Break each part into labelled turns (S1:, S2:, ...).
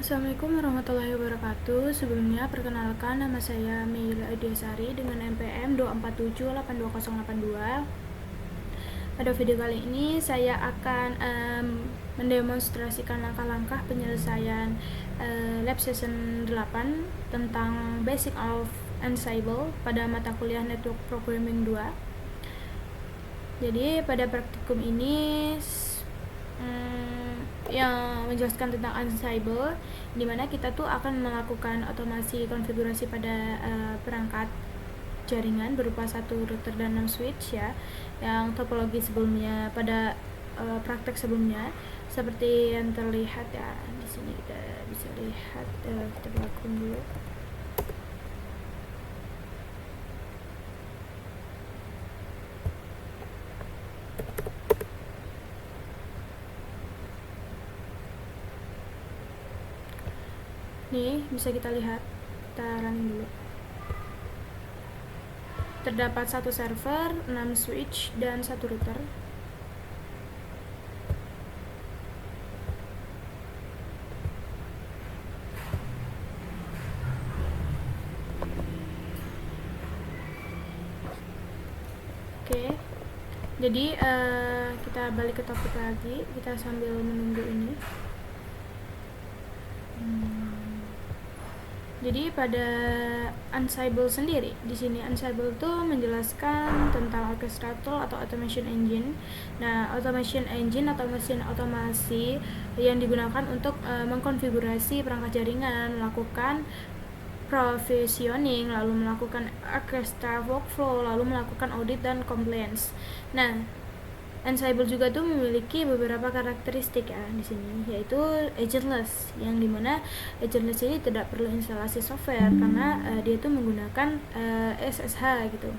S1: Assalamualaikum warahmatullahi wabarakatuh. Sebelumnya perkenalkan, nama saya Meila Ediasari dengan NPM 2478282. Pada video kali ini saya akan mendemonstrasikan langkah-langkah penyelesaian lab session 8 tentang Basic of Ansible pada mata kuliah Network Programming 2. Jadi pada praktikum ini yang menjelaskan tentang Ansible, di mana kita tuh akan melakukan otomasi konfigurasi pada perangkat jaringan berupa satu router dan 6 switch ya, yang topologi sebelumnya pada praktek sebelumnya seperti yang terlihat ya di sini. Kita bisa lihat, kita lakukan dulu. Nih bisa kita lihat, kita running dulu. Terdapat satu server, 6 switch, dan satu router. Oke, jadi kita balik ke topik lagi, kita sambil menunggu ini. Jadi pada Ansible sendiri, di sini Ansible itu menjelaskan tentang orchestral tool atau automation engine. Nah, automation engine atau mesin otomasi yang digunakan untuk mengkonfigurasi perangkat jaringan, melakukan provisioning, lalu melakukan orchestral workflow, lalu melakukan audit dan compliance. Nah, Ansible juga tuh memiliki beberapa karakteristik ya di sini, yaitu agentless, yang dimana agentless ini tidak perlu instalasi software karena dia tuh menggunakan SSH gitu.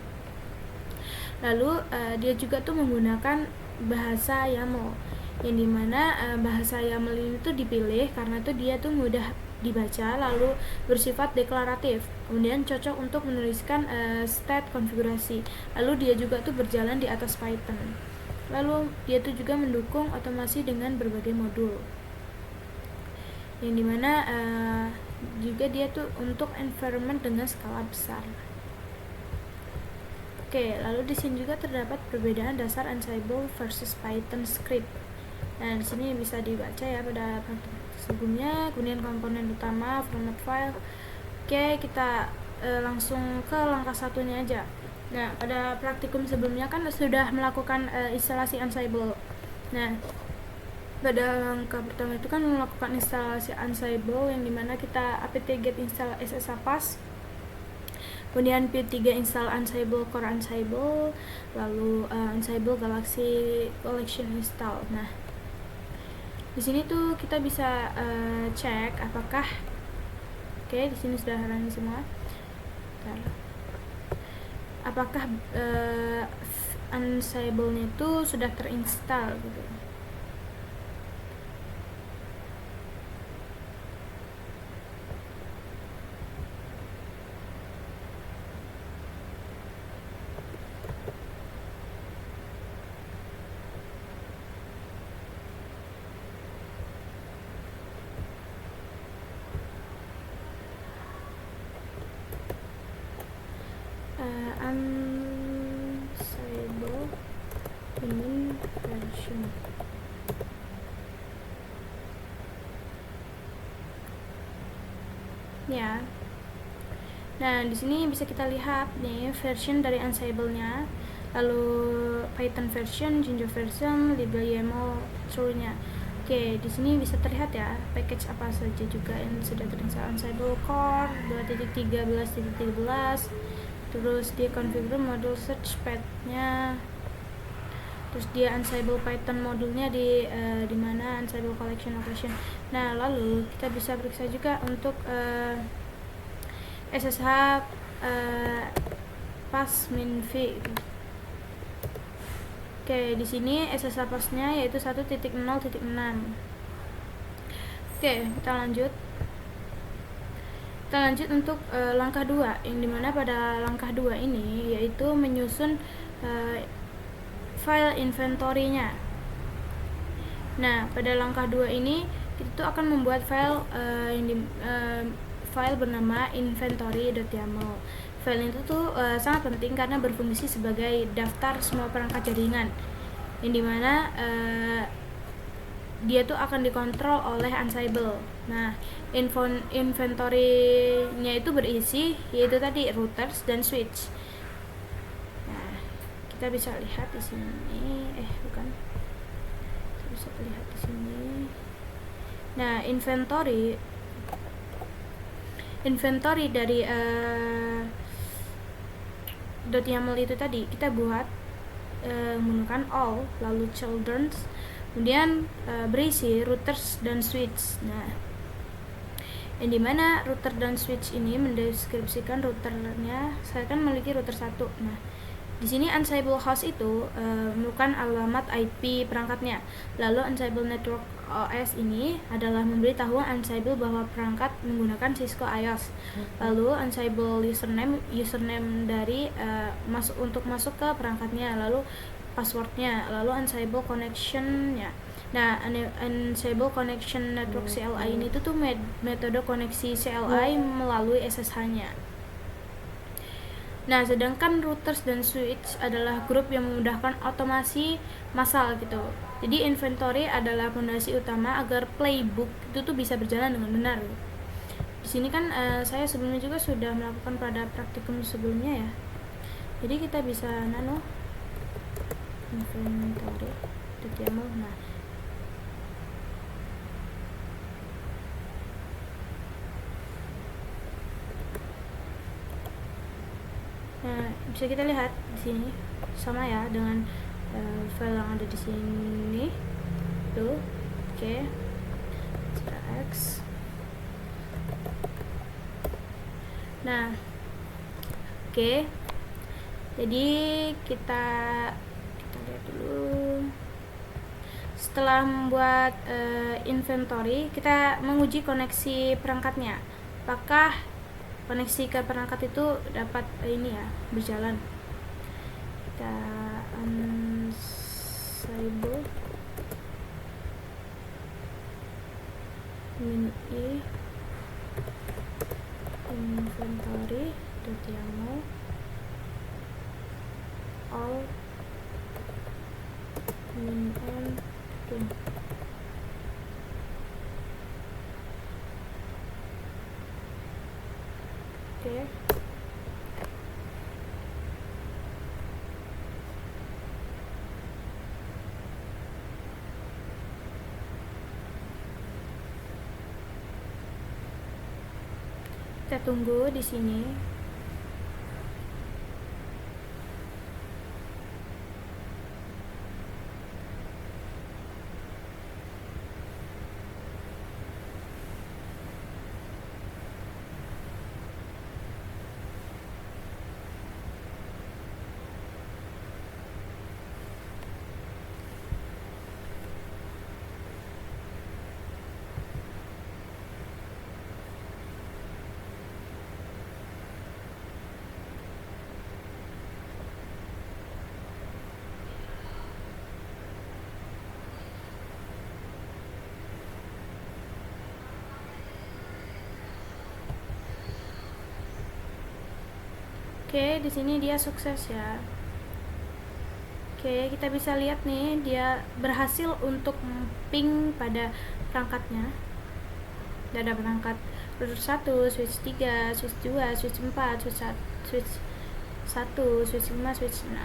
S1: Lalu dia juga tuh menggunakan bahasa YAML, yang dimana bahasa YAML ini tuh dipilih karena tuh dia tuh mudah dibaca, lalu bersifat deklaratif, kemudian cocok untuk menuliskan state konfigurasi, lalu dia juga tuh berjalan di atas Python. Lalu dia tuh juga mendukung otomasi dengan berbagai modul, yang dimana juga dia tuh untuk environment dengan skala besar. Oke, lalu di sini juga terdapat perbedaan dasar Ansible versus Python script. Nah, di sini bisa dibaca ya pada praktik sebelumnya. Kemudian komponen utama, format file. Oke, kita langsung ke langkah satunya aja. Nah, pada praktikum sebelumnya kan sudah melakukan instalasi Ansible. Nah, pada langkah pertama itu kan melakukan instalasi Ansible, yang dimana kita apt-get install SSHPAS, kemudian pip3 install Ansible core Ansible, lalu Ansible Galaxy Collection install. Nah, di sini tuh kita bisa cek apakah di sini sudah running semua. Apakah Ansible-nya itu sudah terinstall gitu. Ansible ini version ya. Nah, di sini bisa kita lihat nih version dari Ansible-nya, lalu Python version, Jinja version, libel YAML true-nya. Oke, di sini bisa terlihat ya package apa saja juga yang sudah terinstall. Ansible Core 2.13.13, terus dia configure modul search path-nya, terus dia Ansible Python modulnya di mana Ansible Collection Operation. Nah, lalu kita bisa periksa juga untuk SSH pas min v. Oke, di sini SSH pasnya yaitu 1.0.6. Oke, kita lanjut. Kita lanjut untuk langkah 2, yang dimana pada langkah 2 ini yaitu menyusun file inventory-nya. Nah, pada langkah 2 ini itu akan membuat file file bernama inventory.yaml. File itu tuh sangat penting karena berfungsi sebagai daftar semua perangkat jaringan, yang dimana dia tuh akan dikontrol oleh Ansible. Nah, inventory-nya itu berisi yaitu tadi routers dan switch. Nah, kita bisa lihat di sini, kita bisa lihat di sini. Nah, inventory dari .yaml itu tadi kita buat menggunakan all, lalu children's, kemudian berisi routers dan switch. Nah, yang dimana router dan switch ini mendeskripsikan routernya. Saya kan memiliki router 1. Nah, di sini Ansible host itu merupakan alamat IP perangkatnya. Lalu Ansible Network OS ini adalah memberitahu Ansible bahwa perangkat menggunakan Cisco IOS. Lalu Ansible username dari untuk masuk ke perangkatnya, lalu passwordnya, lalu Ansible connection-nya. Nah, Ansible Connection Network CLI ini tuh metode koneksi CLI melalui SSH-nya. Nah, sedangkan routers dan switch adalah grup yang memudahkan otomasi massal gitu. Jadi inventory adalah fondasi utama agar playbook itu tuh bisa berjalan dengan benar. Di sini kan saya sebelumnya juga sudah melakukan pada praktikum sebelumnya ya. Jadi kita bisa inventory.yaml. Nah, bisa kita lihat di sini sama ya dengan file yang ada di sini tuh. Oke. X. Nah, oke. Jadi kita lihat dulu. Setelah membuat inventory, kita menguji koneksi perangkatnya. Apakah koneksi ke perangkat itu dapat berjalan. Kita Ansible inventory.yaml all min Oke. Kita tunggu di sini. Oke, di sini dia sukses ya. Oke, kita bisa lihat nih dia berhasil untuk ping pada perangkatnya. Ada perangkat router 1, switch 3, switch 2, switch 4, switch 1, switch 5, switch 6.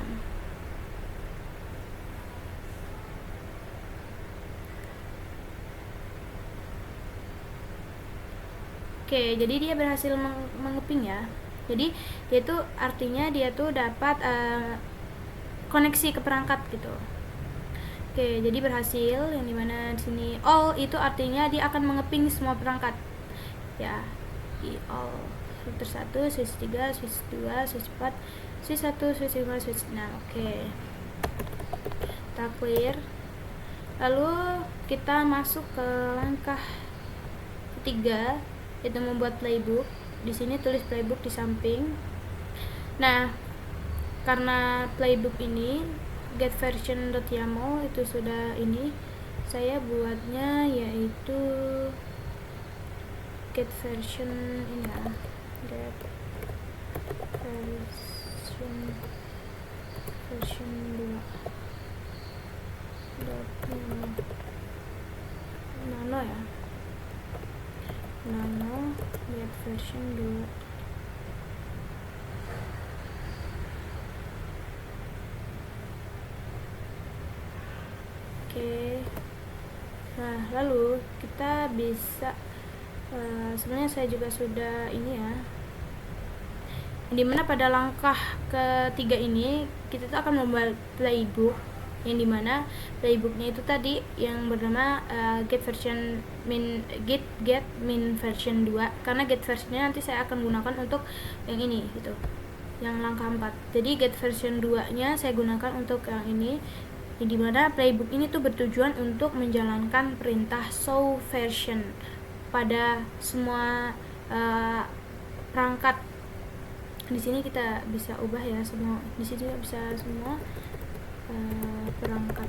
S1: Oke, jadi dia berhasil mengeping ya. Jadi dia tuh artinya dia tuh dapat koneksi ke perangkat gitu. Oke, jadi berhasil, yang dimana di sini all itu artinya dia akan mengeping semua perangkat ya. Di all router 1, switch 3, switch 2, switch 4, switch 1, switch 5, switch 6. Oke. Kita clear. Lalu kita masuk ke langkah ketiga, yaitu membuat playbook. Di sini tulis playbook di samping. Nah, karena playbook ini get version.yaml itu sudah saya buatnya yaitu get version ini ya, get version 2 nano ya, nano get version 2. Oke. Nah, lalu kita bisa sebenarnya saya juga sudah ini ya, dimana pada langkah ketiga ini kita tuh akan membuat playbook, yang dimana playbooknya itu tadi yang bernama get min version 2, karena get versionnya nanti saya akan gunakan untuk yang ini gitu, yang langkah 4. Jadi get version 2 nya saya gunakan untuk yang ini, di mana playbook ini tuh bertujuan untuk menjalankan perintah show version pada semua perangkat. Di sini kita bisa ubah ya semua, di sini juga bisa semua perangkat.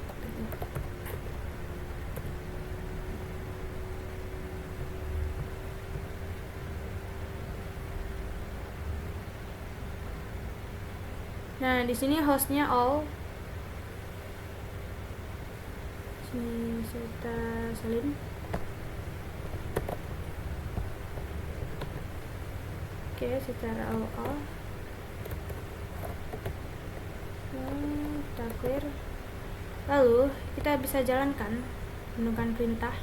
S1: Nah, di sini hostnya all. Sini kita salin. Oke, secara all. Kita clear. Lalu kita bisa jalankan menggunakan perintah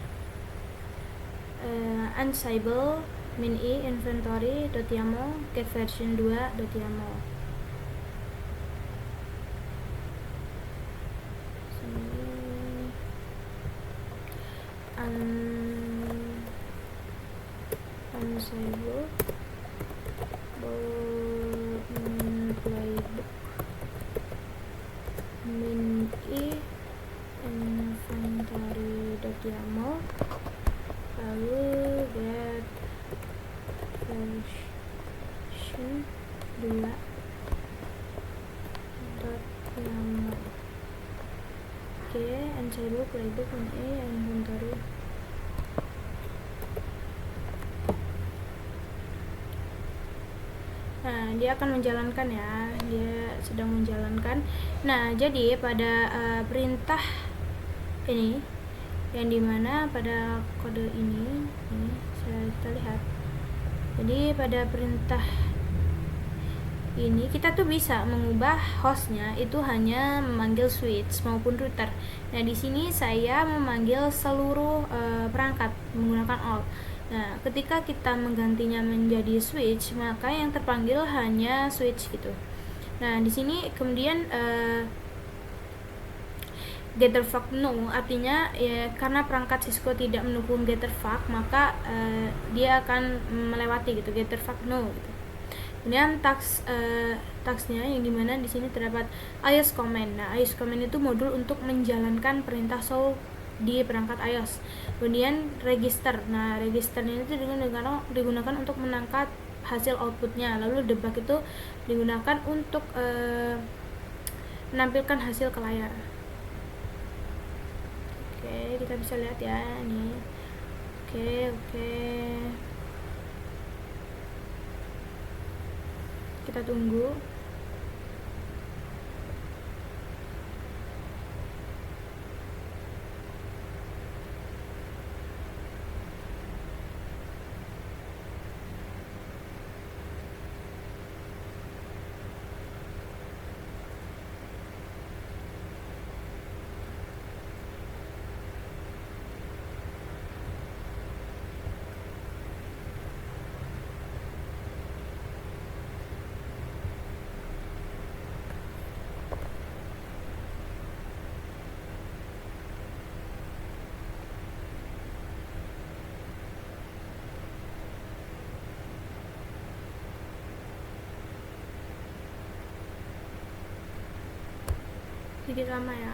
S1: Ansible min i inventory.yaml get version 2.yaml. Ansible min playbook min i inventory.yaml, lalu get version 2.yaml. Oke, Ansible playbook min i inventory. Nah, dia akan menjalankan ya, dia sedang menjalankan. Nah, jadi pada perintah ini, yang dimana pada kode ini kita lihat. Jadi pada perintah ini kita tuh bisa mengubah hostnya itu hanya memanggil switch maupun router. Nah, di sini saya memanggil seluruh perangkat menggunakan all. Nah, ketika kita menggantinya menjadi switch, maka yang terpanggil hanya switch gitu. Nah, di sini kemudian getterfuck no, artinya ya, karena perangkat Cisco tidak mendukung getterfuck, maka dia akan melewati gitu, getterfuck no gitu. Kemudian tagsnya yang dimana di sini terdapat iOS command. Nah, iOS command itu modul untuk menjalankan perintah show di perangkat iOS. Kemudian register. Nah, registernya itu digunakan untuk menangkap hasil outputnya. Lalu debug itu digunakan untuk menampilkan hasil ke layar. Oke, kita bisa lihat ya ini. Oke. Kita tunggu. Sedikit lama ya.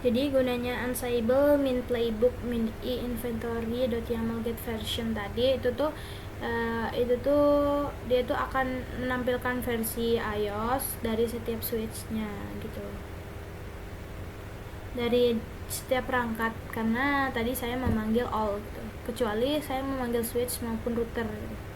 S1: Jadi gunanya Ansible min playbook min inventory.yaml get version tadi itu tuh dia tuh akan menampilkan versi iOS dari setiap switch-nya gitu, dari setiap perangkat, karena tadi saya memanggil all gitu, kecuali saya memanggil switch maupun router gitu.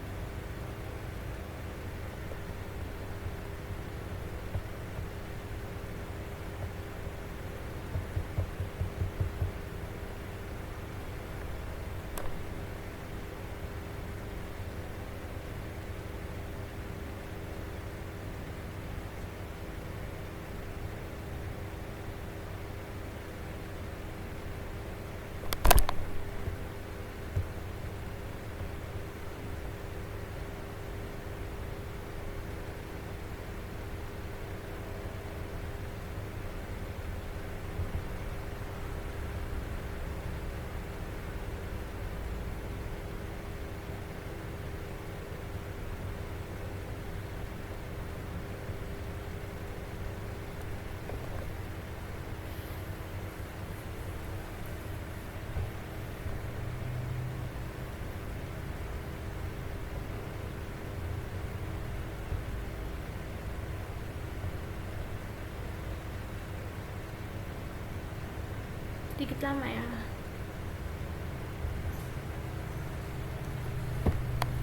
S1: Sedikit lama ya,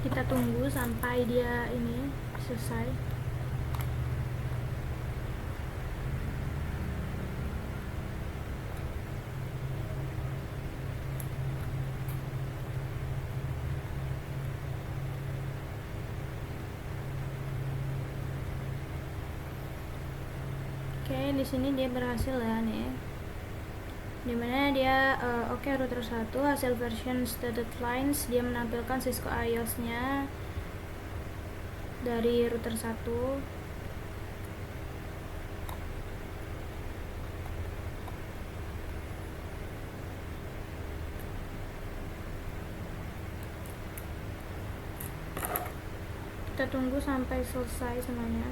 S1: kita tunggu sampai dia ini selesai. Oke, di sini dia berhasil ya nih, dimana dia oke, router 1 hasil version stated lines, dia menampilkan Cisco iOS nya dari router 1. Kita tunggu sampai selesai semuanya.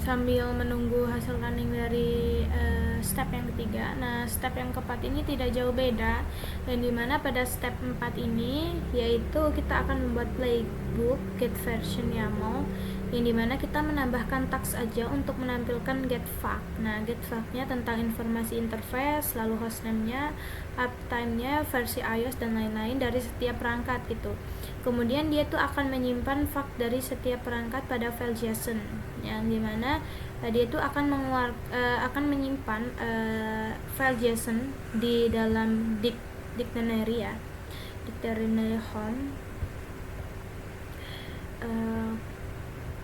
S1: Sambil menunggu hasil running dari step yang ketiga. Nah, step yang keempat ini tidak jauh beda, dan dimana pada step 4 ini yaitu kita akan membuat playbook get version YAML, yang dimana kita menambahkan tags aja untuk menampilkan get faq. Nah, get faq-nya tentang informasi interface, lalu hostname-nya, uptime-nya, versi iOS dan lain-lain dari setiap perangkat gitu. Kemudian dia tuh akan menyimpan faq dari setiap perangkat pada file JSON, yang dimana dia tuh akan menyimpan file JSON di dalam dictionary ya, dictionary home.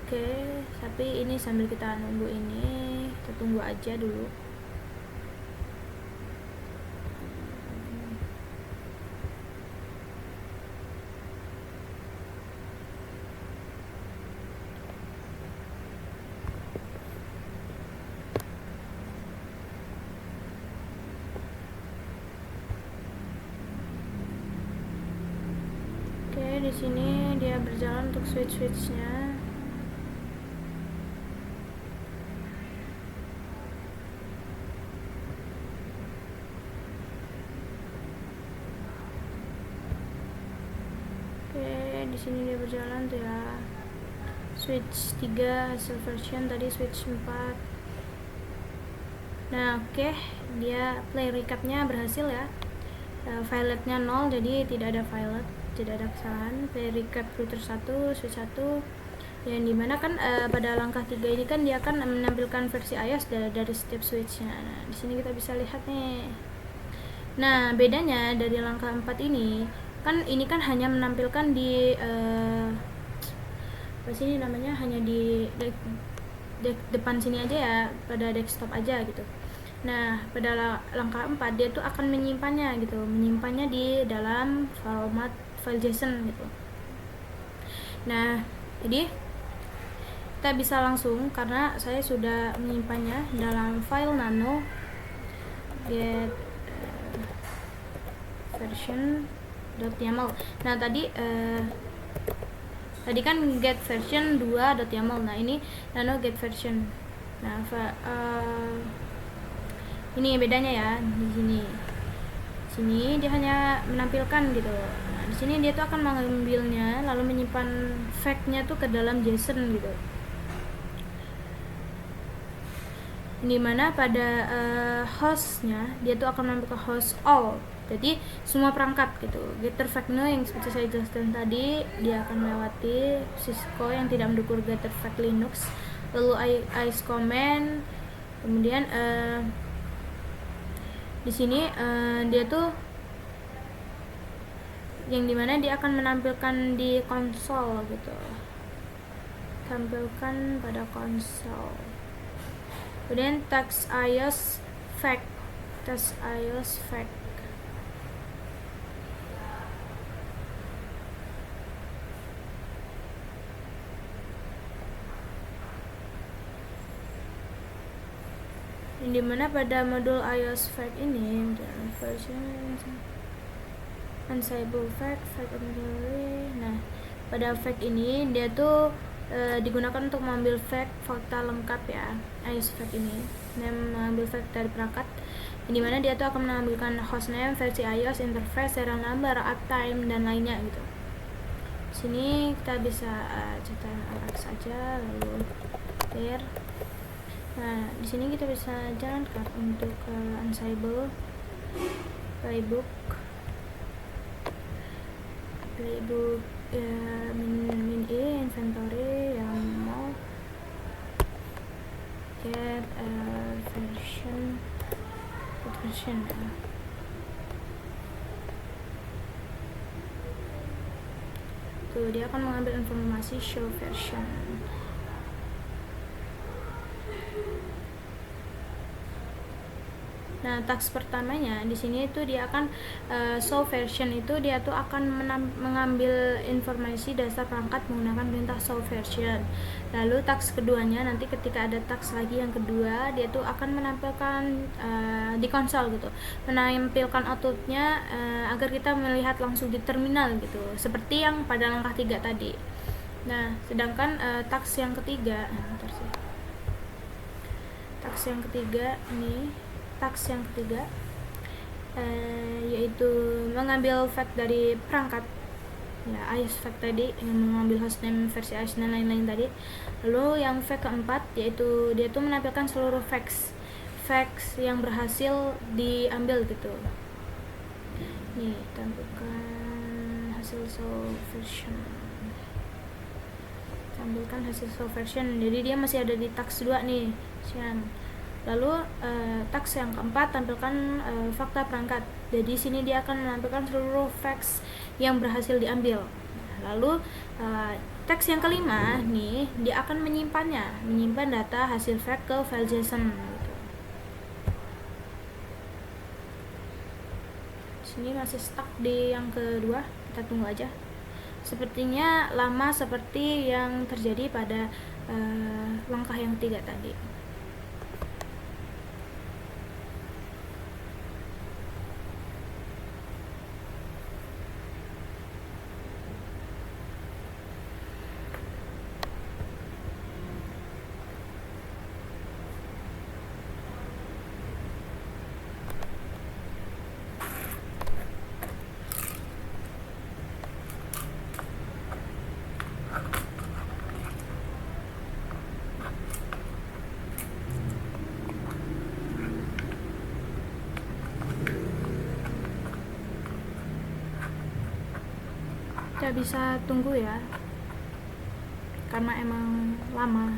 S1: Oke, tapi ini sambil kita nunggu ini, kita tunggu aja dulu. di sini dia berjalan untuk switch-switchnya. Oke, di sini dia berjalan tuh ya. Switch 3 hasil version, tadi switch 4. Nah, oke, dia play recapnya berhasil ya. Violetnya 0, jadi tidak ada violet, tidak ada kesalahan. Play recap router 1, switch 1, yang dimana kan pada langkah 3 ini kan dia akan menampilkan versi iOS dari setiap switchnya. Nah, di sini kita bisa lihat nih. Nah, bedanya dari langkah 4 ini kan hanya menampilkan di apa sih namanya, hanya di depan sini aja ya, pada desktop aja gitu. Nah, pada langkah 4 dia tuh akan menyimpannya gitu, menyimpannya di dalam format file JSON gitu. Nah, jadi kita bisa langsung, karena saya sudah menyimpannya dalam file nano get version.yaml. Nah, tadi kan get version 2.yaml. Nah, ini nano get version. Nah, ini bedanya ya. Di sini dia hanya menampilkan gitu. Nah, di sini dia tuh akan mengambilnya lalu menyimpan flag-nya tuh ke dalam JSON gitu. Dimana pada hostnya dia tuh akan menampilkan host all, jadi semua perangkat gitu. Getter Factno yang seperti saya jelaskan tadi, dia akan melewati Cisco yang tidak mendukung Getter Fact Linux, lalu ice command, kemudian di sini dia tuh yang dimana dia akan menampilkan di konsol gitu, tampilkan pada konsol. Kemudian text iOS fact, yang dimana pada modul iOS fact ini version Ansible fact. Nah, pada fact ini dia tuh digunakan untuk mengambil fakta lengkap ya, iOS fact ini. Mengambil fact dari perangkat, di mana dia tuh akan mengambilkan hostname, versi iOS, interface, serial number, uptime, dan lainnya gitu. Sini kita bisa cetak Alex saja, lalu there. Nah, di sini kita bisa jalankan untuk Ansible playbook min inventory yang mau get version ya. Tuh, dia akan mengambil informasi show version. Nah, task pertamanya di sini itu dia akan show version, itu dia tuh akan mengambil informasi dasar perangkat menggunakan perintah show version. Lalu task keduanya nanti ketika ada task lagi yang kedua, dia tuh akan menampilkan di konsol gitu, menampilkan outputnya agar kita melihat langsung di terminal gitu, seperti yang pada langkah 3 tadi. Nah, sedangkan task yang ketiga yaitu mengambil fact dari perangkat ya, iOS fact tadi, yang mengambil hostname, versi iOS, dan lain-lain tadi. Lalu yang fact keempat yaitu dia tuh menampilkan seluruh facts yang berhasil diambil gitu. Nih, tampilkan hasil show version. Jadi dia masih ada di task 2 nih, siang. Lalu task yang keempat, tampilkan fakta perangkat. Jadi sini dia akan menampilkan seluruh facts yang berhasil diambil. Lalu teks yang kelima nih, dia akan menyimpan data hasil fact ke file JSON gitu. Sini masih stuck di yang kedua, kita tunggu aja. Sepertinya lama seperti yang terjadi pada langkah yang 3 tadi. kita bisa tunggu ya, karena emang lama.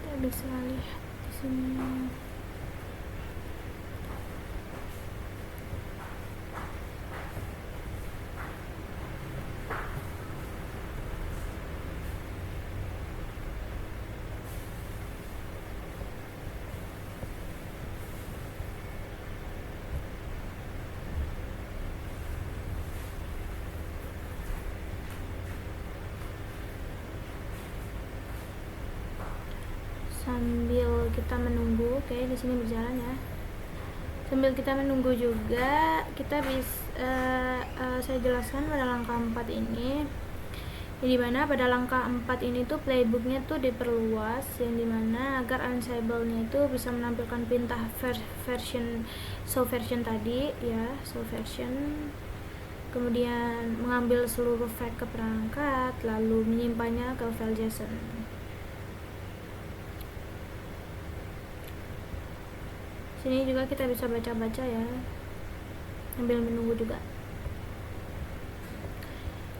S1: Kita bisa lihat di sini. Sambil kita menunggu, oke, di sini berjalan ya. Sambil kita menunggu juga, kita bisa saya jelaskan pada langkah 4 ini. Di mana pada langkah 4 ini tuh playbooknya tuh diperluas, yang dimana agar Ansible-nya itu bisa menampilkan perintah version show version tadi ya, show version, kemudian mengambil seluruh file ke perangkat, lalu menyimpannya ke file JSON. Sini juga kita bisa baca-baca ya, sambil menunggu juga.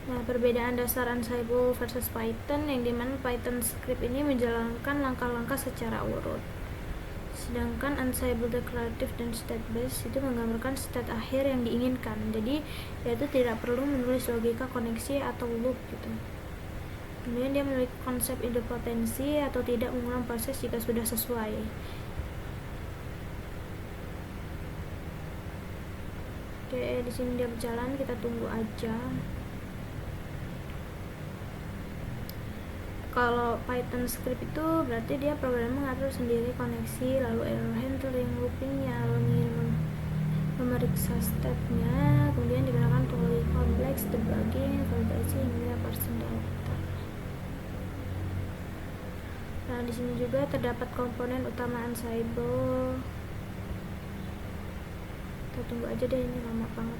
S1: Nah, perbedaan dasar Ansible versus Python, yang dimana Python script ini menjalankan langkah-langkah secara urut, sedangkan Ansible declarative dan state based itu menggambarkan state akhir yang diinginkan. Jadi yaitu tidak perlu menulis logika koneksi atau loop gitu. Kemudian dia memiliki konsep idempotensi atau tidak mengulang proses jika sudah sesuai. Oke, di sini dia berjalan, kita tunggu aja. Kalau Python script itu berarti dia program mengatur sendiri koneksi, lalu error handling, loopingnya, lalu memeriksa stepnya, kemudian digunakan tooling complex, debugging, validasi, hingga parsing data. Nah, di sini juga terdapat komponen utama Ansible. Kita tunggu aja deh, ini lama banget.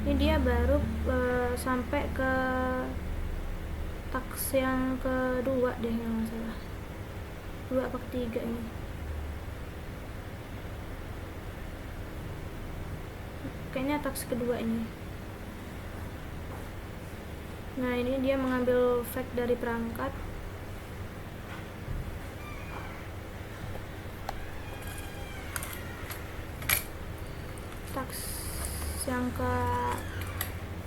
S1: Ini dia baru sampai ke taks yang kedua deh, yang nggak salah, 2 apa ketiga ini. Kayaknya taks kedua ini. Nah, ini dia mengambil fact dari perangkat. Taks yang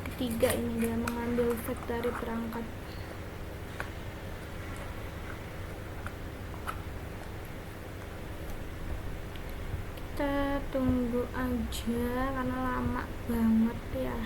S1: ketiga ini dia mengambil fact dari perangkat. Kita tunggu aja karena lama banget ya.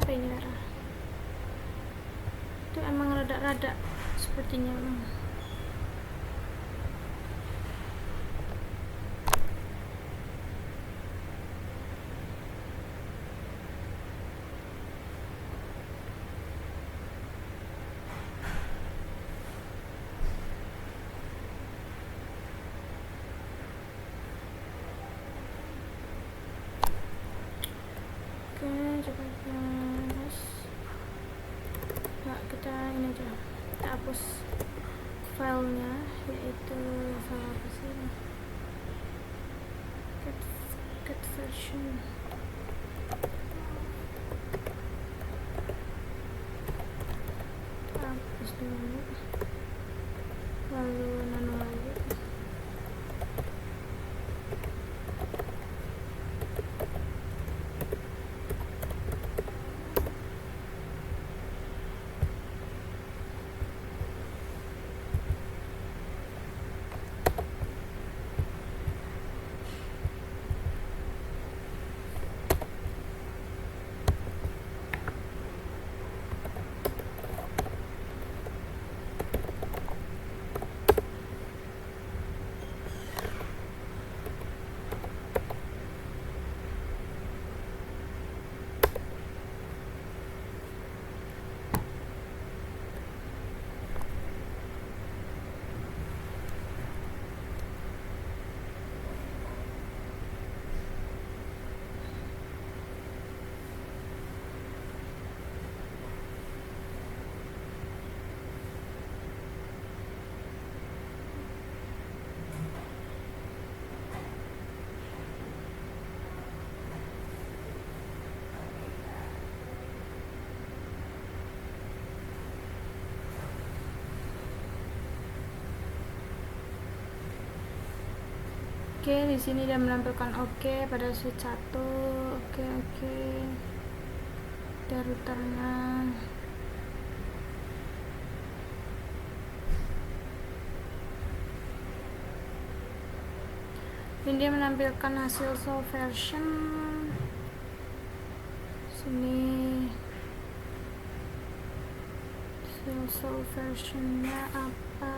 S1: Apa ini Kara? Itu emang rada-rada sepertinya emang. Oke, coba terus. Nah, kita ini aja, kita hapus filenya, yaitu file apa sih? Cat version. Kita hapus dulu, lalu nano lagi. Oke, di sini dia menampilkan oke pada switch 1. Oke. Ada routernya. Ini dia menampilkan hasil solve version. Sini hasil solve versionnya apa?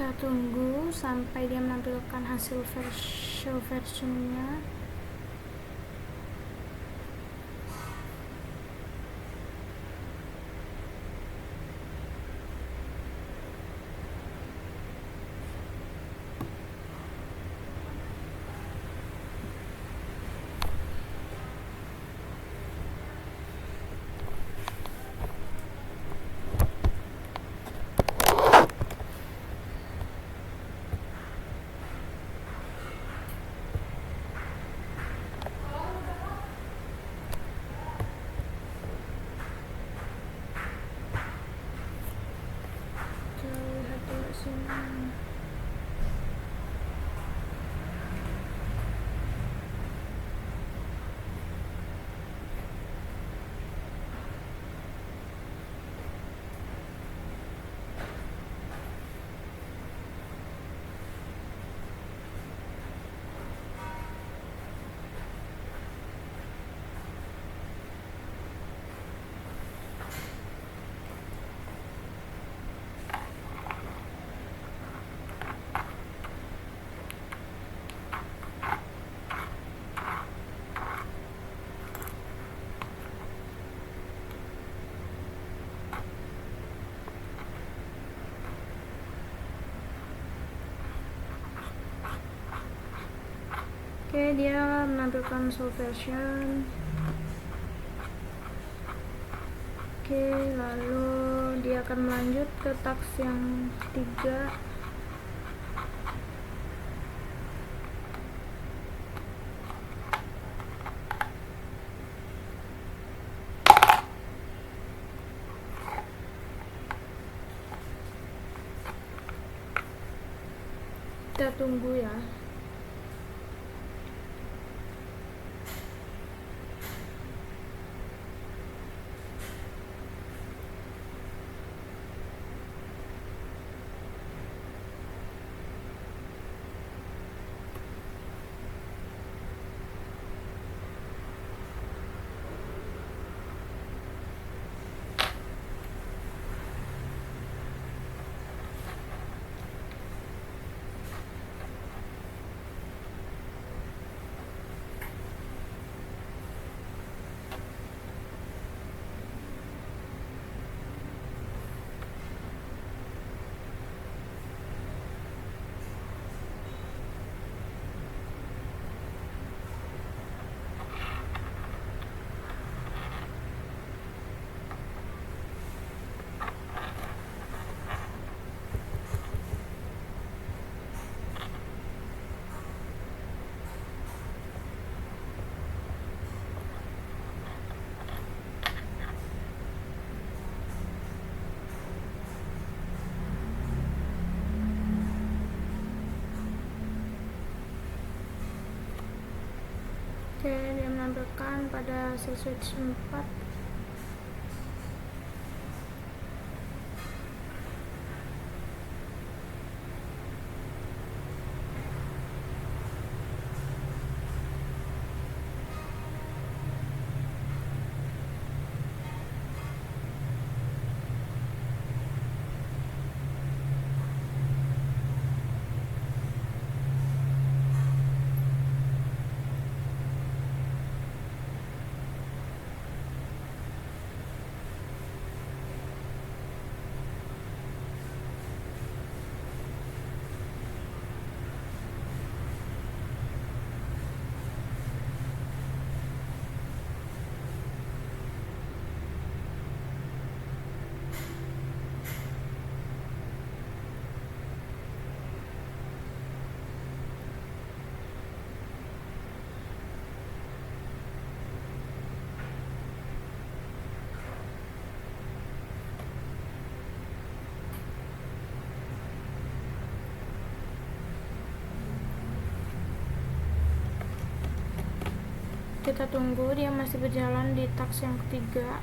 S1: Kita tunggu sampai dia menampilkan hasil versionnya. Oke, dia menampilkan Subversion. Oke, lalu dia akan melanjut ke taks yang ketiga. Kita tunggu ya. Oke, dia menampilkan pada switch 4. Kita tunggu, dia masih berjalan di taks yang ketiga.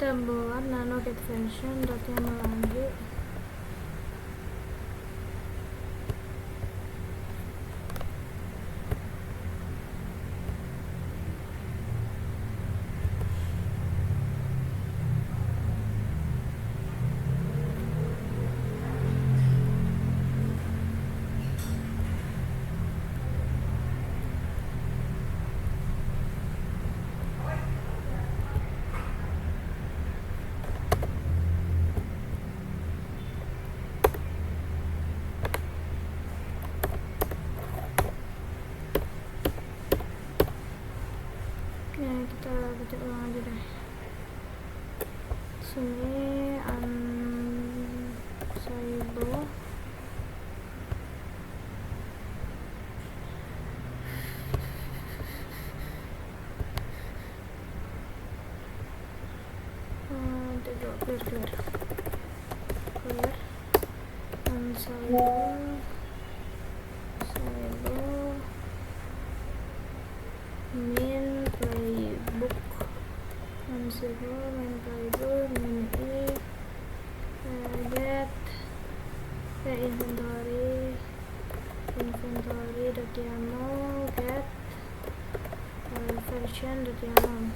S1: kita buat nano get version .yaml lagi. Nah, kita baca ulang aja deh. Sini unsayable clear unsayable min playbook unsayable min playbook min get inventory.yaml get version.yaml.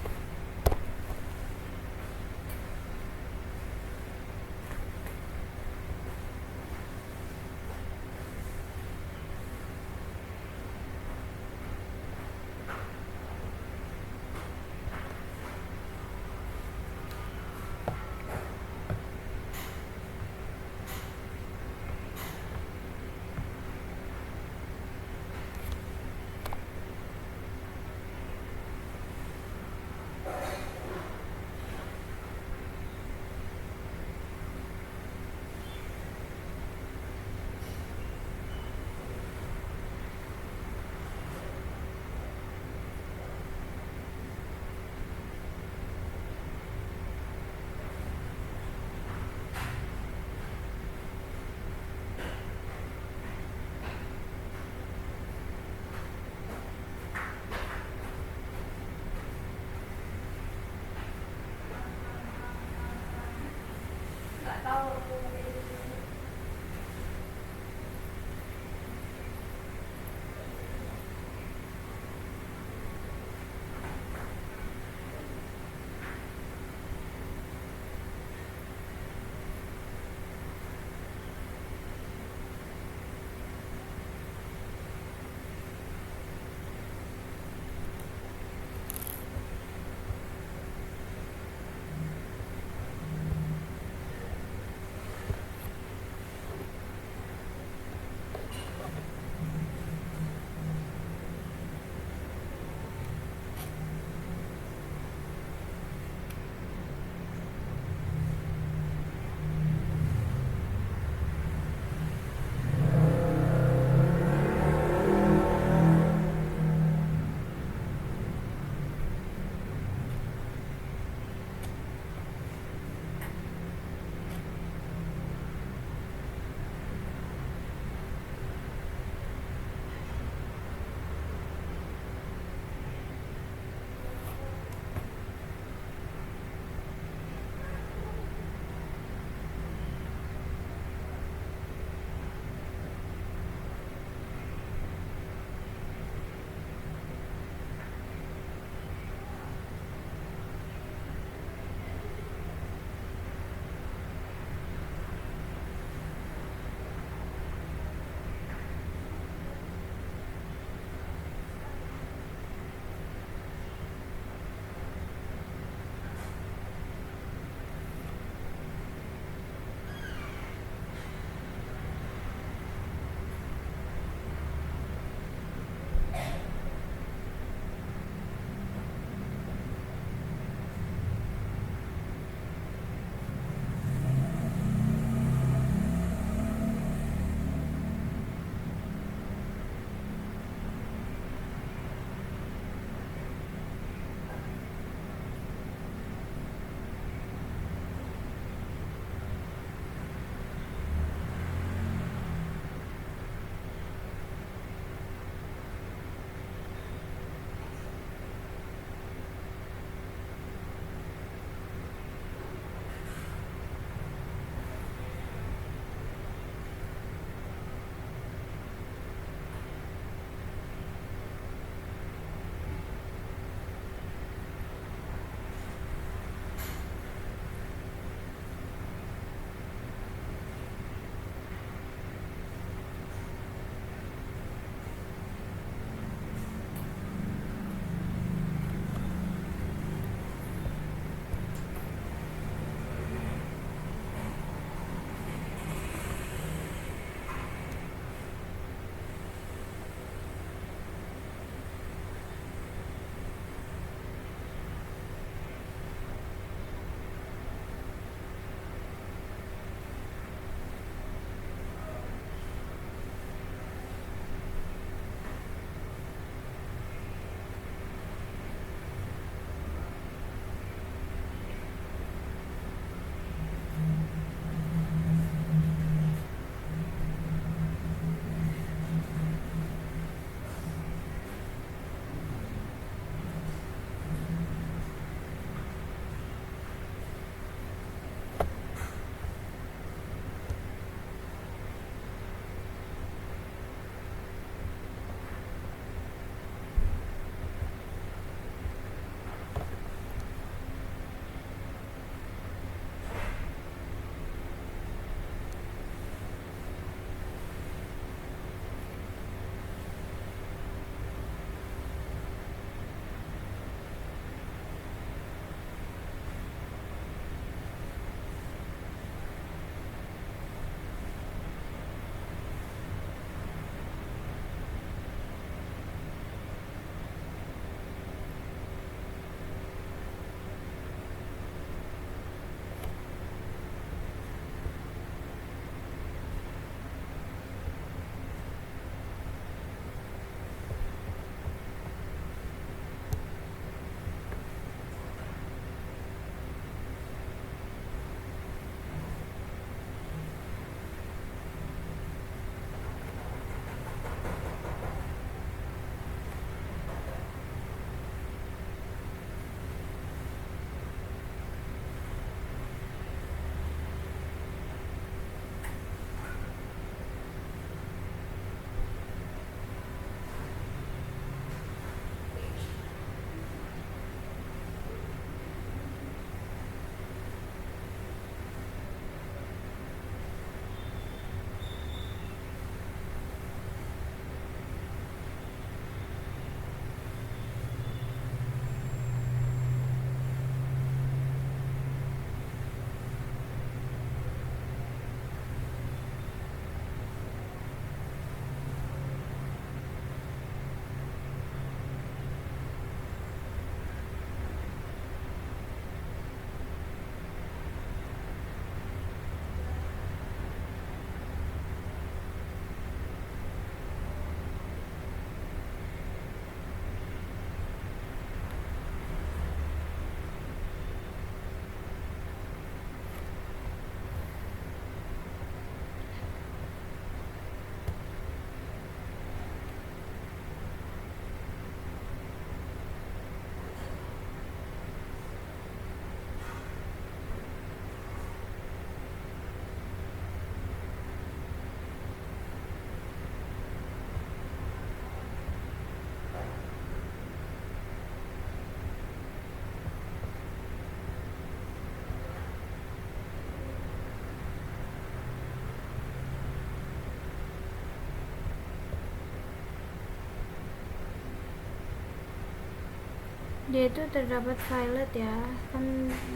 S1: dia itu terdapat violet ya, kan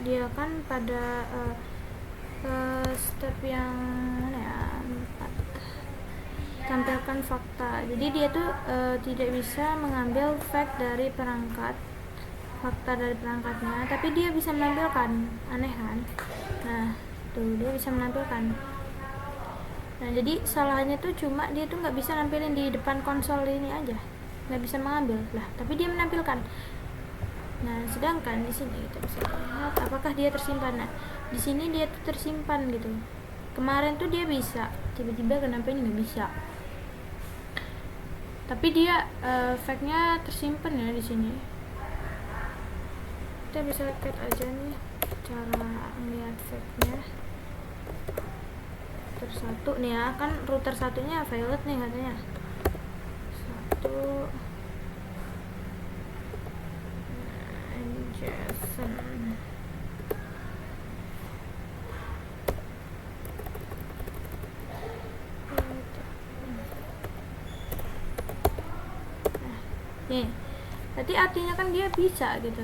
S1: dia kan pada step yang mana ya, 4, tampilkan fakta. Jadi dia tuh tidak bisa mengambil fact dari perangkat, fakta dari perangkatnya, tapi dia bisa menampilkan. Aneh kan? Nah tuh dia bisa menampilkan. Nah jadi salahnya tuh cuma dia tuh nggak bisa nampilin di depan konsol ini aja, nggak bisa mengambil lah, tapi dia menampilkan. Nah sedangkan di sini kita bisa lihat apakah dia tersimpan. Nah di sini dia tuh tersimpan gitu. Kemarin tuh dia bisa, tiba-tiba kenapa ini nggak bisa. Tapi dia fact-nya tersimpan ya di sini. Kita bisa lihat aja nih cara melihat fact-nya. Router 1 nih ya, kan router satunya violet nih katanya. 1 Jason. Nih, berarti artinya kan dia bisa gitu.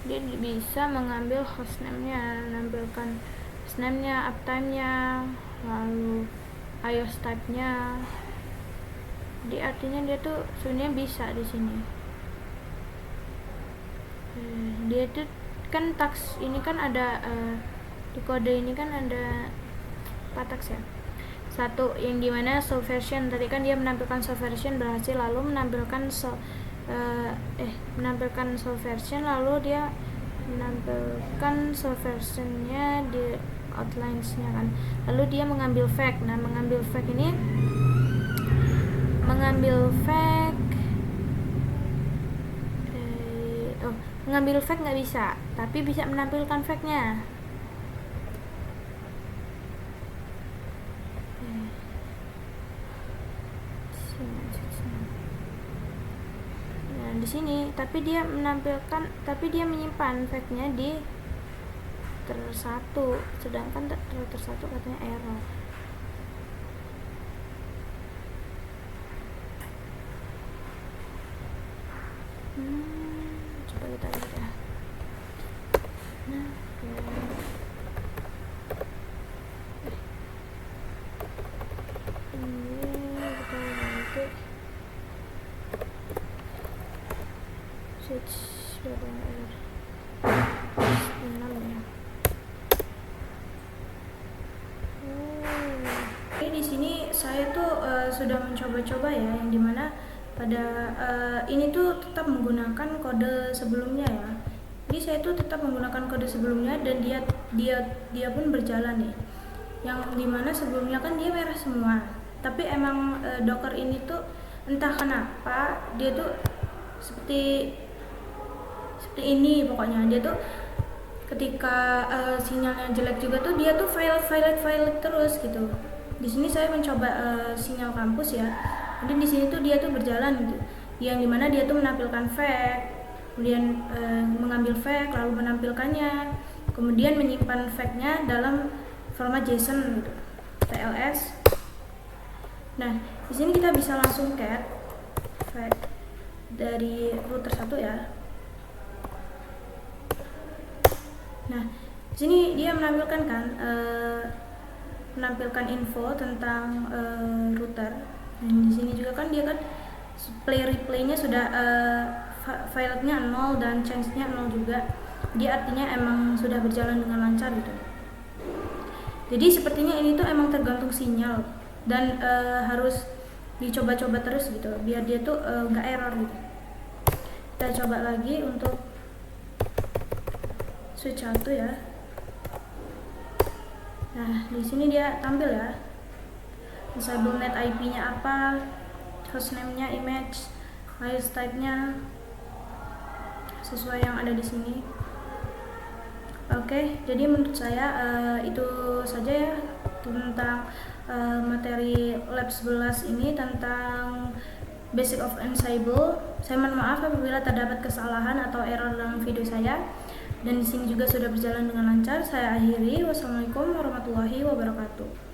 S1: Dia bisa mengambil hostname-nya, menampilkan hostname-nya, uptime-nya, lalu iOS type-nya. Jadi artinya dia tuh sebenarnya bisa di sini. Dia tuh kan tax ini kan ada di kode ini kan ada 4 tax ya. Satu yang dimana subversion, tadi kan dia menampilkan subversion berhasil, lalu menampilkan menampilkan subversion, lalu dia menampilkan subversionnya di outlines-nya kan, lalu dia mengambil fact. Nah mengambil fact ini, mengambil fact nggak bisa, tapi bisa menampilkan fact-nya. Nah di sini tapi dia menampilkan, tapi dia menyimpan fact-nya di router 1, sedangkan router 1 katanya error. Coba kita lihat ya. Nah ini kita ganti switch BBR 6 ya. Oke, di sini saya tuh sudah mencoba-coba ya, yang dimana pada ini tuh tetap menggunakan kode sebelumnya ya. Jadi saya tuh tetap menggunakan kode sebelumnya, dan dia pun berjalan nih. Yang dimana sebelumnya kan dia merah semua, tapi emang Docker ini tuh entah kenapa dia tuh seperti ini pokoknya. Dia tuh ketika sinyalnya jelek juga tuh dia tuh violet terus gitu. Di sini saya mencoba sinyal kampus ya. Jadi di sini tuh dia tuh berjalan gitu. Yang dimana dia tuh menampilkan fact, kemudian mengambil fact lalu menampilkannya, kemudian menyimpan fact-nya dalam format JSON gitu, TLS. Nah, di sini kita bisa langsung cat fact dari router 1 ya. Nah, di sini dia menampilkan kan menampilkan info tentang router. Dan di sini juga kan dia kan replaynya sudah file-nya 0 dan change-nya 0 juga. Dia artinya emang sudah berjalan dengan lancar gitu. Jadi sepertinya ini tuh emang tergantung sinyal, dan harus dicoba-coba terus gitu biar dia tuh nggak error gitu. Kita coba lagi untuk switch 1 ya. Nah, di sini dia tampil ya. Disable net IP-nya apa, hostname-nya, image, iOS type-nya sesuai yang ada di sini. Oke, jadi menurut saya itu saja ya tentang materi lab 11 ini tentang basic of Ansible. Saya mohon maaf apabila terdapat kesalahan atau error dalam video saya. Dan di sini juga sudah berjalan dengan lancar. Saya akhiri. Wassalamualaikum warahmatullahi wabarakatuh.